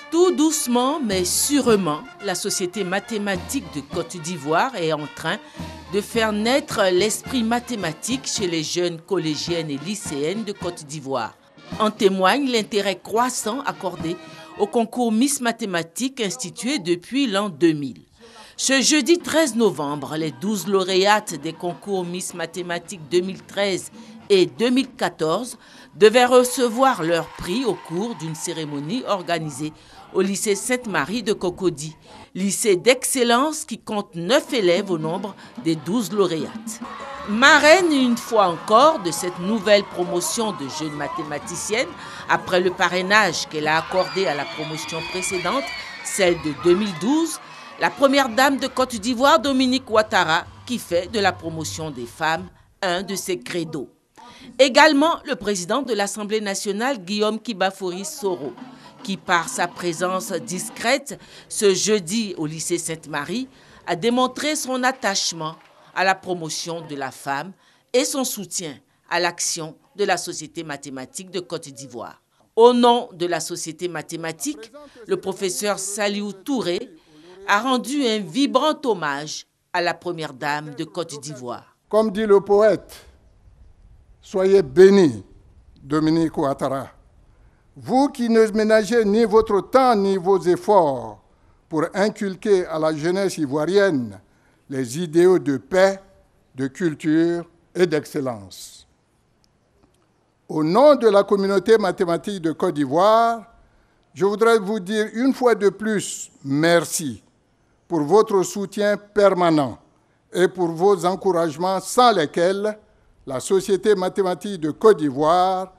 Tout doucement mais sûrement, la Société mathématique de Côte d'Ivoire est en train de faire naître l'esprit mathématique chez les jeunes collégiennes et lycéennes de Côte d'Ivoire. En témoigne l'intérêt croissant accordé au concours Miss Mathématiques institué depuis l'an 2000. Ce jeudi 13 novembre, les 12 lauréates des concours Miss Mathématiques 2013 et 2014 devaient recevoir leur prix au cours d'une cérémonie organisée au lycée Sainte-Marie de Cocody, lycée d'excellence qui compte 9 élèves au nombre des 12 lauréates. Marraine une fois encore de cette nouvelle promotion de jeunes mathématiciennes, après le parrainage qu'elle a accordé à la promotion précédente, celle de 2012, la première dame de Côte d'Ivoire, Dominique Ouattara, qui fait de la promotion des femmes un de ses credos. Également le président de l'Assemblée nationale, Guillaume Kibafori Soro, qui par sa présence discrète ce jeudi au lycée Sainte-Marie a démontré son attachement à la promotion de la femme et son soutien à l'action de la Société mathématique de Côte d'Ivoire. Au nom de la Société mathématique, le professeur Saliou Touré a rendu un vibrant hommage à la première dame de Côte d'Ivoire. Comme dit le poète, soyez bénis, Dominique Ouattara, vous qui ne ménagez ni votre temps ni vos efforts pour inculquer à la jeunesse ivoirienne les idéaux de paix, de culture et d'excellence. Au nom de la communauté mathématique de Côte d'Ivoire, je voudrais vous dire une fois de plus merci pour votre soutien permanent et pour vos encouragements sans lesquels la Société mathématique de Côte d'Ivoire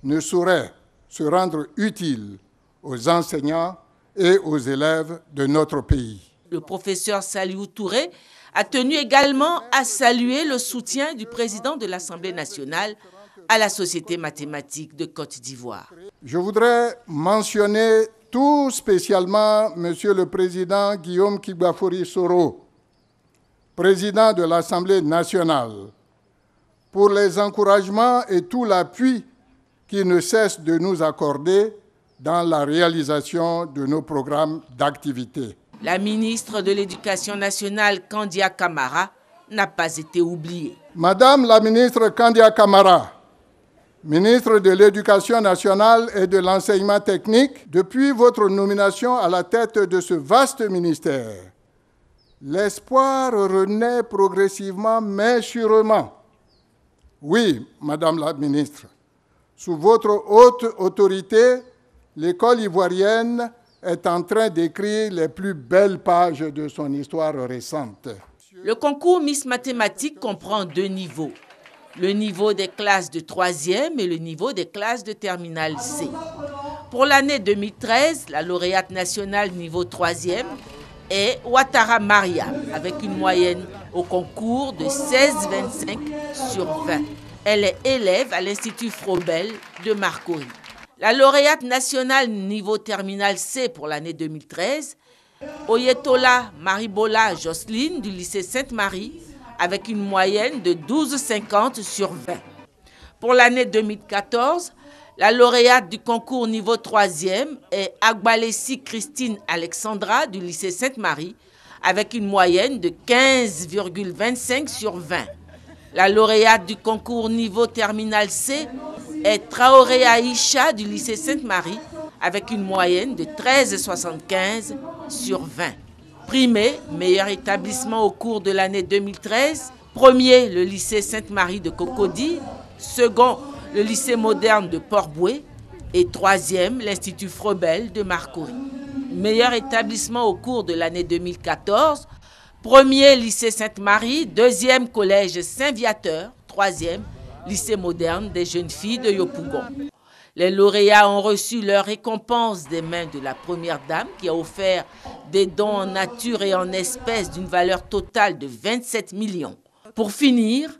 ne saurait se rendre utile aux enseignants et aux élèves de notre pays. Le professeur Saliou Touré a tenu également à saluer le soutien du président de l'Assemblée nationale à la Société mathématique de Côte d'Ivoire. Je voudrais mentionner tout spécialement Monsieur le Président Guillaume Kibafori Soro, président de l'Assemblée nationale, pour les encouragements et tout l'appui qu'il ne cesse de nous accorder dans la réalisation de nos programmes d'activité. La ministre de l'Éducation nationale, Kandia Camara, n'a pas été oubliée. Madame la ministre Kandia Camara, ministre de l'Éducation nationale et de l'enseignement technique, depuis votre nomination à la tête de ce vaste ministère, l'espoir renaît progressivement mais sûrement. Oui, Madame la ministre, sous votre haute autorité, l'école ivoirienne est en train d'écrire les plus belles pages de son histoire récente. Le concours Miss Mathématiques comprend 2 niveaux. Le niveau des classes de 3e et le niveau des classes de terminale C. Pour l'année 2013, la lauréate nationale niveau 3e est Ouattara Mariam, avec une moyenne au concours de 16,25 sur 20. Elle est élève à l'Institut Froebel de Marcory. La lauréate nationale niveau terminal C pour l'année 2013, Oyetola Maribola Jocelyne du lycée Sainte-Marie, avec une moyenne de 12,50 sur 20. Pour l'année 2014, la lauréate du concours niveau 3e est Agbalessi Christine Alexandra du lycée Sainte-Marie, avec une moyenne de 15,25 sur 20. La lauréate du concours niveau terminal C est Traoré Aïcha du lycée Sainte-Marie, avec une moyenne de 13,75 sur 20. Primé, meilleur établissement au cours de l'année 2013. Premier, le lycée Sainte-Marie de Cocody. Second, le lycée moderne de Port-Bouët. Et troisième, l'Institut Froebel de Marcory. Meilleur établissement au cours de l'année 2014. Premier, lycée Sainte-Marie. Deuxième, collège Saint-Viateur. Troisième, lycée moderne des jeunes filles de Yopougon. Les lauréats ont reçu leur récompense des mains de la première dame qui a offert des dons en nature et en espèces d'une valeur totale de 27 millions. Pour finir,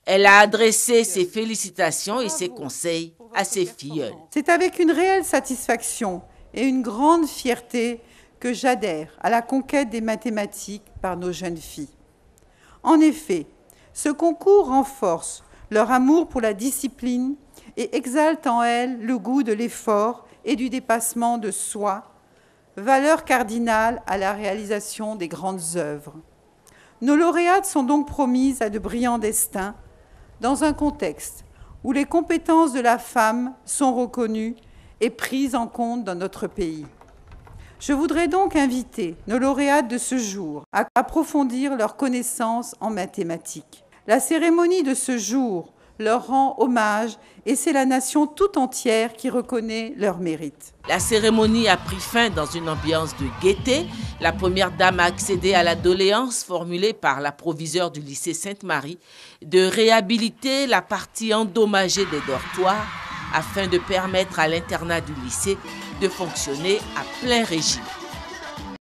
elle a adressé ses félicitations et ses conseils à ses filleuls. C'est avec une réelle satisfaction et une grande fierté que j'adhère à la conquête des mathématiques par nos jeunes filles. En effet, ce concours renforce leur amour pour la discipline et exalte en elles le goût de l'effort et du dépassement de soi, valeur cardinale à la réalisation des grandes œuvres. Nos lauréates sont donc promises à de brillants destins dans un contexte où les compétences de la femme sont reconnues et prises en compte dans notre pays. Je voudrais donc inviter nos lauréates de ce jour à approfondir leurs connaissances en mathématiques. La cérémonie de ce jour leur rend hommage et c'est la nation tout entière qui reconnaît leur mérite. La cérémonie a pris fin dans une ambiance de gaieté. La première dame a accédé à la doléance formulée par la proviseure du lycée Sainte-Marie de réhabiliter la partie endommagée des dortoirs afin de permettre à l'internat du lycée de fonctionner à plein régime.